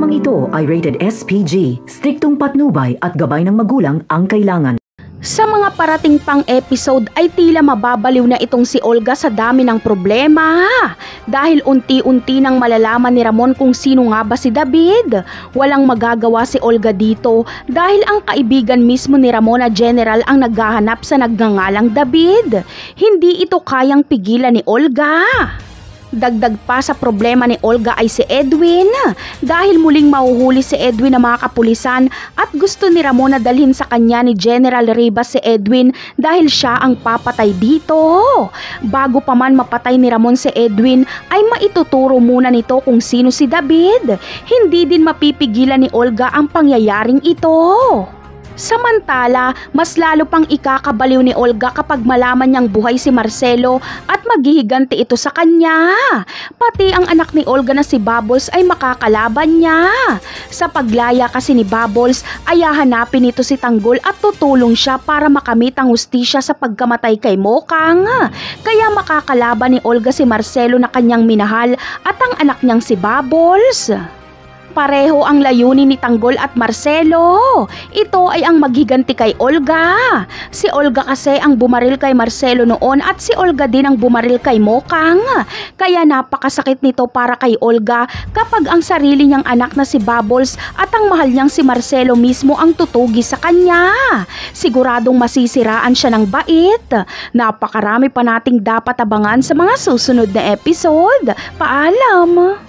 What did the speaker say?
Programang ito ay rated SPG, striktong patnubay at gabay ng magulang ang kailangan. Sa mga parating pang episode ay tila mababaliw na itong si Olga sa dami ng problema. Dahil unti-unti nang malalaman ni Ramon kung sino nga ba si David. Walang magagawa si Olga dito dahil ang kaibigan mismo ni Ramon na general ang naghahanap sa nagngangalang David. Hindi ito kayang pigilan ni Olga. Dagdag pa sa problema ni Olga ay si Edwin dahil muling mahuhuli si Edwin ng mga kapulisan at gusto ni Ramon na dalhin sa kanya ni General Rivas si Edwin dahil siya ang papatay dito. Bago pa man mapatay ni Ramon si Edwin ay maituturo muna nito kung sino si David. Hindi din mapipigilan ni Olga ang pangyayaring ito. Samantala, mas lalo pang ikakabaliw ni Olga kapag malaman niyang buhay si Marcelo at maghihiganti ito sa kanya. Pati ang anak ni Olga na si Bubbles ay makakalaban niya. Sa paglaya kasi ni Bubbles ay hahanapin ito si Tanggol at tutulong siya para makamit ang hustisya sa pagkamatay kay Mokang. Kaya makakalaban ni Olga si Marcelo na kanyang minahal at ang anak niyang si Bubbles. Pareho ang layunin ni Tanggol at Marcelo. Ito ay ang maghiganti kay Olga. Si Olga kasi ang bumaril kay Marcelo noon at si Olga din ang bumaril kay Mokang. Kaya napakasakit nito para kay Olga kapag ang sarili niyang anak na si Bubbles at ang mahal niyang si Marcelo mismo ang tutugi sa kanya. Siguradong masisiraan siya ng bait. Napakarami pa nating dapat abangan sa mga susunod na episode. Paalam!